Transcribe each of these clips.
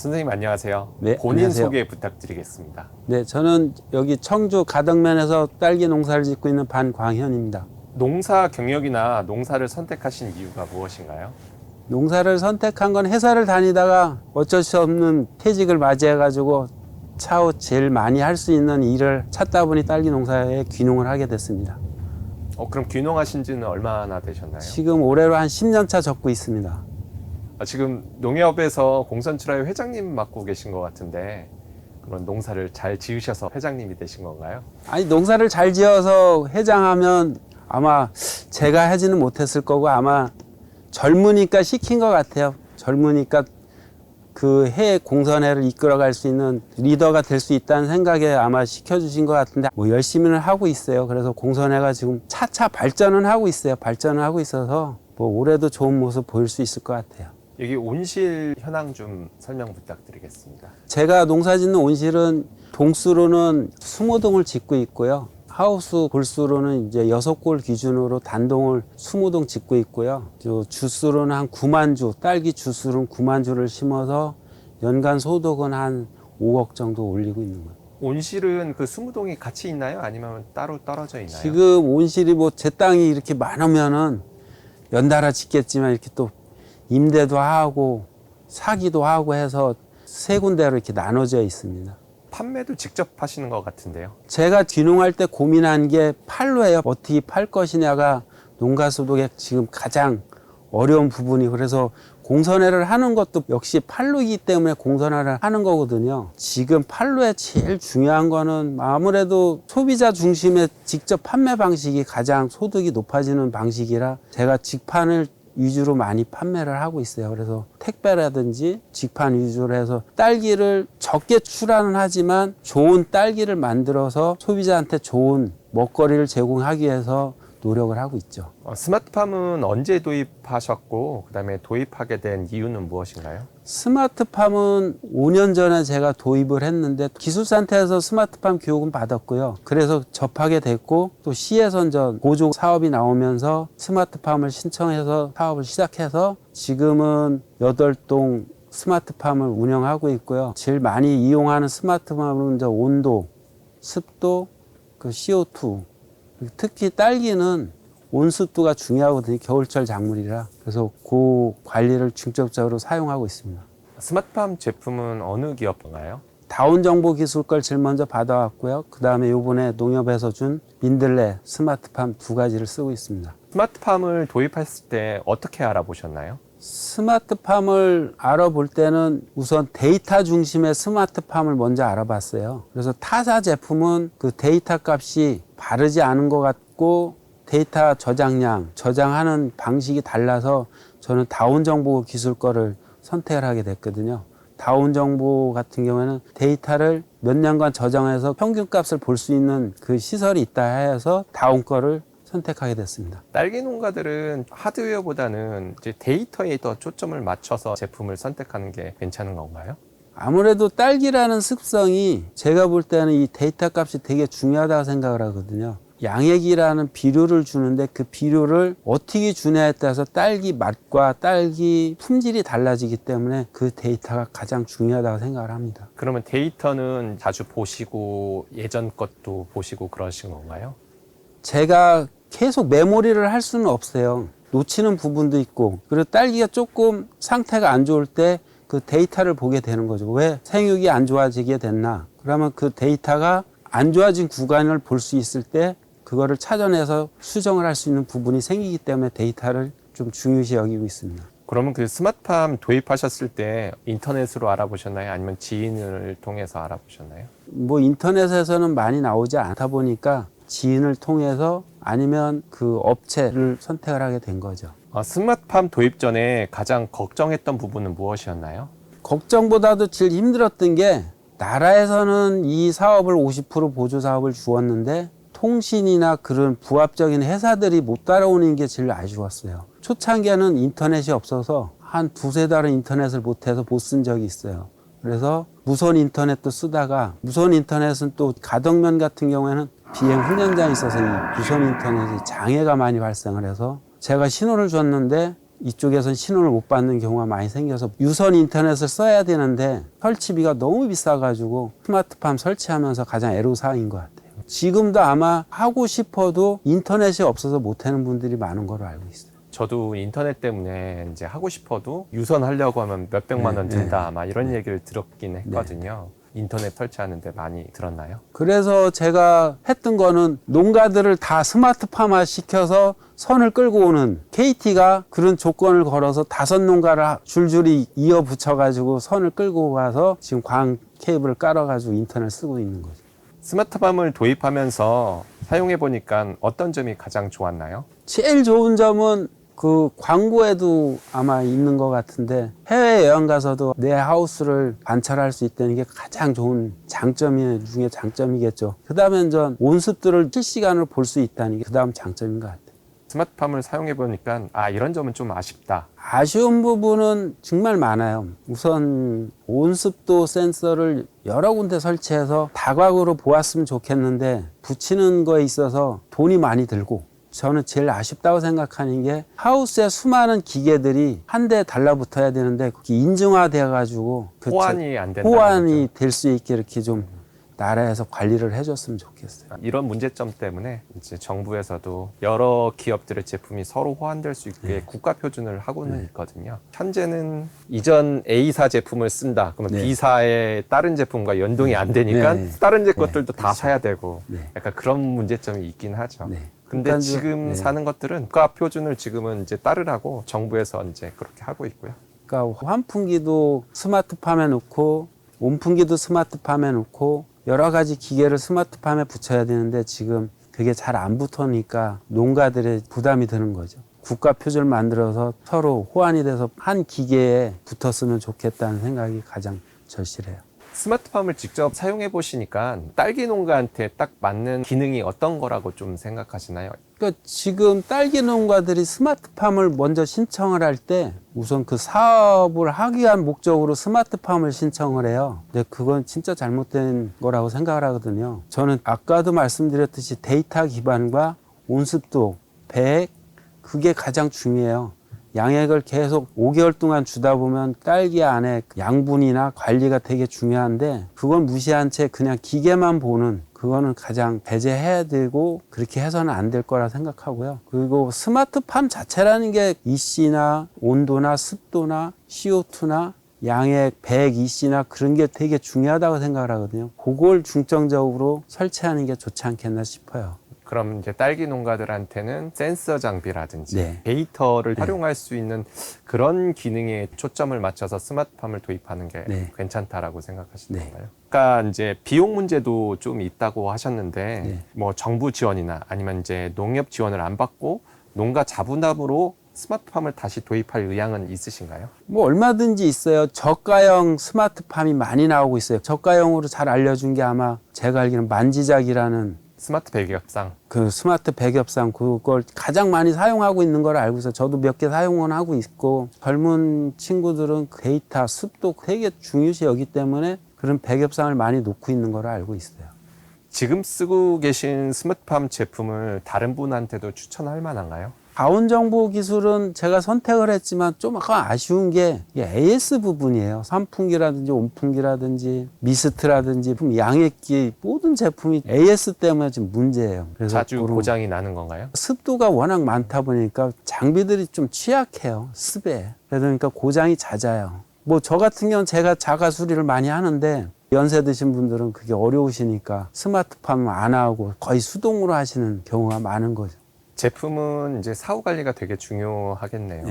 선생님 안녕하세요. 네, 본인 안녕하세요. 소개 부탁드리겠습니다. 네, 저는 여기 청주 가덕면에서 딸기 농사를 짓고 있는 반광현입니다. 농사 경력이나 농사를 선택하신 이유가 무엇인가요? 농사를 선택한 건 회사를 다니다가 어쩔 수 없는 퇴직을 맞이해가지고 차후 제일 많이 할 수 있는 일을 찾다 보니 딸기 농사에 귀농을 하게 됐습니다. 그럼 귀농하신 지는 얼마나 되셨나요? 지금 올해로 한 10년 차 접고 있습니다. 지금 농협에서 공선출하회 회장님 맡고 계신 것 같은데 그런 농사를 잘 지으셔서 회장님이 되신 건가요? 아니, 농사를 잘 지어서 회장하면 아마 제가 하지는 못했을 거고 아마 젊으니까 시킨 것 같아요. 젊으니까 그 해 공선회를 이끌어갈 수 있는 리더가 될 수 있다는 생각에 아마 시켜주신 것 같은데 뭐 열심히는 하고 있어요. 그래서 공선회가 지금 차차 발전은 하고 있어요. 발전을 하고 있어서 뭐 올해도 좋은 모습 보일 수 있을 것 같아요. 여기 온실 현황 좀 설명 부탁드리겠습니다. 제가 농사 짓는 온실은 동수로는 20동을 짓고 있고요. 하우스 골수로는 이제 6골 기준으로 단동을 20동 짓고 있고요. 주수로는 한 9만 주, 딸기 주수로는 9만 주를 심어서 연간 소득은 한 5억 정도 올리고 있는 거예요. 온실은 그 20동이 같이 있나요? 아니면 따로 떨어져 있나요? 지금 온실이 뭐 제 땅이 이렇게 많으면은 연달아 짓겠지만 이렇게 또 임대도 하고 사기도 하고 해서 세 군데로 이렇게 나눠져 있습니다. 판매도 직접 하시는 것 같은데요. 제가 귀농할 때 고민한 게 팔로예요. 어떻게 팔 것이냐가 농가 소득의 지금 가장 어려운 부분이, 그래서 공선회를 하는 것도 역시 팔로이기 때문에 공선회를 하는 거거든요. 지금 팔로에 제일 중요한 거는 아무래도 소비자 중심의 직접 판매 방식이 가장 소득이 높아지는 방식이라 제가 직판을 위주로 많이 판매를 하고 있어요. 그래서 택배라든지 직판 위주로 해서 딸기를 적게 출하는 하지만 좋은 딸기를 만들어서 소비자한테 좋은 먹거리를 제공하기 위해서 노력을 하고 있죠. 스마트팜은 언제 도입하셨고 그다음에 도입하게 된 이유는 무엇인가요? 스마트팜은 5년 전에 제가 도입을 했는데 기술센터에서 스마트팜 교육은 받았고요. 그래서 접하게 됐고 또 시혜선전 보조 사업이 나오면서 스마트팜을 신청해서 사업을 시작해서 지금은 8동 스마트팜을 운영하고 있고요. 제일 많이 이용하는 스마트팜은 이제 온도, 습도, 그 CO2, 특히 딸기는 온습도가 중요하거든요. 겨울철 작물이라. 그래서 그 관리를 중점적으로 사용하고 있습니다. 스마트팜 제품은 어느 기업인가요? 다운정보기술 걸 제일 먼저 받아왔고요. 그 다음에 요번에 농협에서 준 민들레 스마트팜 2가지를 쓰고 있습니다. 스마트팜을 도입했을 때 어떻게 알아보셨나요? 스마트팜을 알아볼 때는 우선 데이터 중심의 스마트팜을 먼저 알아봤어요. 그래서 타사 제품은 그 데이터 값이 바르지 않은 것 같고 데이터 저장량, 저장하는 방식이 달라서 저는 다운정보 기술 거를 선택을 하게 됐거든요. 다운정보 같은 경우에는 데이터를 몇 년간 저장해서 평균값을 볼 수 있는 그 시설이 있다 해서 다운 거를 선택하게 됐습니다. 딸기 농가들은 하드웨어보다는 이제 데이터에 더 초점을 맞춰서 제품을 선택하는 게 괜찮은 건가요? 아무래도 딸기라는 습성이 제가 볼 때는 이 데이터 값이 되게 중요하다고 생각을 하거든요. 양액이라는 비료를 주는데 그 비료를 어떻게 주냐에 따라서 딸기 맛과 딸기 품질이 달라지기 때문에 그 데이터가 가장 중요하다고 생각을 합니다. 그러면 데이터는 자주 보시고 예전 것도 보시고 그러신 건가요? 제가 계속 메모리를 할 수는 없어요. 놓치는 부분도 있고, 그리고 딸기가 조금 상태가 안 좋을 때 그 데이터를 보게 되는 거죠. 왜 생육이 안 좋아지게 됐나? 그러면 그 데이터가 안 좋아진 구간을 볼 수 있을 때 그거를 찾아내서 수정을 할 수 있는 부분이 생기기 때문에 데이터를 좀 중요시 여기고 있습니다. 그러면 그 스마트팜 도입하셨을 때 인터넷으로 알아보셨나요? 아니면 지인을 통해서 알아보셨나요? 뭐 인터넷에서는 많이 나오지 않다 보니까 지인을 통해서 아니면 그 업체를 선택을 하게 된 거죠. 스마트팜 도입 전에 가장 걱정했던 부분은 무엇이었나요? 걱정보다도 제일 힘들었던 게 나라에서는 이 사업을 50% 보조 사업을 주었는데 통신이나 그런 부합적인 회사들이 못 따라오는 게 제일 아쉬웠어요. 초창기에는 인터넷이 없어서 한 2-3달은 인터넷을 못해서 못 쓴 적이 있어요. 그래서 무선 인터넷도 쓰다가 무선 인터넷은 또 가덕면 같은 경우에는 비행 훈련장이 있어서 이 무선 인터넷이 장애가 많이 발생을 해서 제가 신호를 줬는데 이쪽에선 신호를 못 받는 경우가 많이 생겨서 유선 인터넷을 써야 되는데 설치비가 너무 비싸가지고 스마트팜 설치하면서 가장 애로사항인 것 같아요. 지금도 아마 하고 싶어도 인터넷이 없어서 못하는 분들이 많은 걸로 알고 있어요. 저도 인터넷 때문에 이제 하고 싶어도 유선 하려고 하면 몇백만 원 든다 막 이런 얘기를 들었긴 했거든요. 인터넷 설치하는데 많이 들었나요? 그래서 제가 했던 거는 농가들을 다 스마트팜화 시켜서 선을 끌고 오는 KT가 그런 조건을 걸어서 5농가를 줄줄이 이어 붙여가지고 선을 끌고 가서 지금 광 케이블을 깔아가지고 인터넷 쓰고 있는 거죠. 스마트팜을 도입하면서 사용해 보니까 어떤 점이 가장 좋았나요? 제일 좋은 점은 그 광고에도 아마 있는 것 같은데 해외여행 가서도 내 하우스를 관찰할 수 있다는 게 가장 좋은 장점 중에 장점이겠죠. 그 다음에 전 온습도를 실시간으로 볼 수 있다는 게 그 다음 장점인 것 같아요. 스마트팜을 사용해 보니까 이런 점은 좀 아쉽다. 아쉬운 부분은 정말 많아요. 우선 온습도 센서를 여러 군데 설치해서 다각으로 보았으면 좋겠는데 붙이는 거에 있어서 돈이 많이 들고 저는 제일 아쉽다고 생각하는 게 하우스에 수많은 기계들이 한 대에 달라붙어야 되는데 그게 인증화되어 가지고 호환이 안 된다. 호환이 될 수 있게 이렇게 좀 나라에서 관리를 해줬으면 좋겠어요. 이런 문제점 때문에 이제 정부에서도 여러 기업들의 제품이 서로 호환될 수 있게 국가 표준을 하고는 있거든요. 현재는 이전 A사 제품을 쓴다. 그러면 B사의 다른 제품과 연동이 안 되니까 다른 것들도 다 사야 되고 약간 그런 문제점이 있긴 하죠. 근데 그러니까 지금 사는 것들은 국가 표준을 지금은 이제 따르라고 정부에서 이제 그렇게 하고 있고요. 그러니까 환풍기도 스마트팜에 놓고 온풍기도 스마트팜에 놓고 여러 가지 기계를 스마트팜에 붙여야 되는데 지금 그게 잘 안 붙으니까 농가들의 부담이 드는 거죠. 국가 표준을 만들어서 서로 호환이 돼서 한 기계에 붙었으면 좋겠다는 생각이 가장 절실해요. 스마트팜을 직접 사용해 보시니까 딸기 농가한테 딱 맞는 기능이 어떤 거라고 좀 생각하시나요? 그러니까 지금 딸기 농가들이 스마트팜을 먼저 신청을 할 때 우선 그 사업을 하기 위한 목적으로 스마트팜을 신청을 해요. 근데 그건 진짜 잘못된 거라고 생각을 하거든요. 저는 아까도 말씀드렸듯이 데이터 기반과 온습도, 배액, 그게 가장 중요해요. 양액을 계속 5개월 동안 주다 보면 딸기 안에 양분이나 관리가 되게 중요한데 그건 무시한 채 그냥 기계만 보는 그거는 가장 배제해야 되고 그렇게 해서는 안 될 거라 생각하고요. 그리고 스마트팜 자체라는 게 EC나 온도나 습도나 CO2나 양액, 배액, EC나 그런 게 되게 중요하다고 생각을 하거든요. 그걸 중점적으로 설치하는 게 좋지 않겠나 싶어요. 그럼 이제 딸기 농가들한테는 센서 장비라든지 데이터를 활용할 수 있는 그런 기능에 초점을 맞춰서 스마트팜을 도입하는 게 괜찮다라고 생각하시는 건가요? 아까 이제 비용 문제도 좀 있다고 하셨는데 뭐 정부 지원이나 아니면 이제 농협 지원을 안 받고 농가 자분담으로 스마트팜을 다시 도입할 의향은 있으신가요? 뭐 얼마든지 있어요. 저가형 스마트팜이 많이 나오고 있어요. 저가형으로 잘 알려준 게 아마 제가 알기로는 만지작이라는 스마트 배기업상. 그 스마트 배기업상 그걸 가장 많이 사용하고 있는 걸 알고 있어요. 저도 몇 개 사용은 하고 있고 젊은 친구들은 데이터, 습도 되게 중요시 여기 때문에 그런 배기업상을 많이 놓고 있는 걸 알고 있어요. 지금 쓰고 계신 스마트팜 제품을 다른 분한테도 추천할 만한가요? 자원정보 기술은 제가 선택을 했지만 좀 아쉬운 게 AS 부분이에요. 선풍기라든지 온풍기라든지 미스트라든지 양액기 모든 제품이 AS 때문에 지금 문제예요. 그래서 자주 고장이 나는 건가요? 습도가 워낙 많다 보니까 장비들이 좀 취약해요. 습에. 그러니까 고장이 잦아요. 뭐 저 같은 경우는 제가 자가 수리를 많이 하는데 연세 드신 분들은 그게 어려우시니까 스마트팜 안 하고 거의 수동으로 하시는 경우가 많은 거죠. 제품은 이제 사후 관리가 되게 중요하겠네요.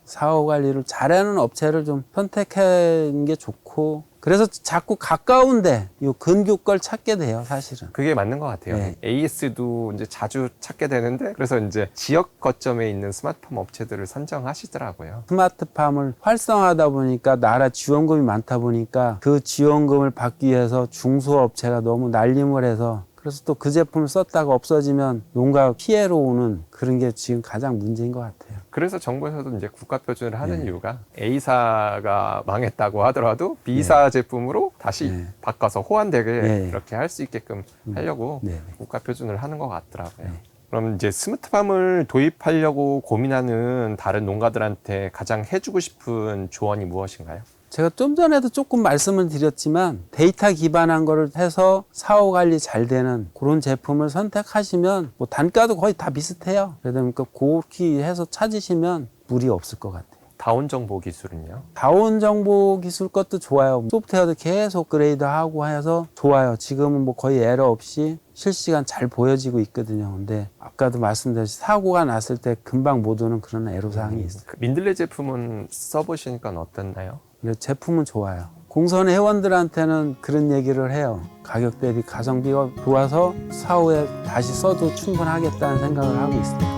사후 관리를 잘하는 업체를 좀 선택하는 게 좋고 그래서 자꾸 가까운데 요 근교 걸 찾게 돼요, 사실은. 그게 맞는 것 같아요. AS도 이제 자주 찾게 되는데 그래서 이제 지역 거점에 있는 스마트팜 업체들을 선정하시더라고요. 스마트팜을 활성화하다 보니까 나라 지원금이 많다 보니까 그 지원금을 받기 위해서 중소업체가 너무 날림을 해서 그래서 또 그 제품을 썼다가 없어지면 농가 피해로 오는 그런 게 지금 가장 문제인 것 같아요. 그래서 정부에서도 이제 국가 표준을 하는 이유가 A사가 망했다고 하더라도 B사 제품으로 다시 바꿔서 호환되게 이렇게 할 수 있게끔 하려고 국가 표준을 하는 것 같더라고요. 그럼 이제 스마트팜을 도입하려고 고민하는 다른 농가들한테 가장 해주고 싶은 조언이 무엇인가요? 제가 좀 전에도 조금 말씀을 드렸지만 데이터 기반한 거를 해서 사후 관리 잘 되는 그런 제품을 선택하시면 뭐 단가도 거의 다 비슷해요. 그러니까 그렇게 해서 찾으시면 무리 없을 것 같아요. 다운 정보 기술은요? 다운 정보 기술 것도 좋아요. 소프트웨어도 계속 업그레이드하고 해서 좋아요. 지금은 뭐 거의 에러 없이 실시간 잘 보여지고 있거든요. 근데 아까도 말씀드렸듯이 사고가 났을 때 금방 못 오는 그런 애로사항이 있어요. 민들레 제품은 써보시니까 어땠나요? 제품은 좋아요. 공선 회원들한테는 그런 얘기를 해요. 가격 대비 가성비가 좋아서 사후에 다시 써도 충분하겠다는 생각을 하고 있어요.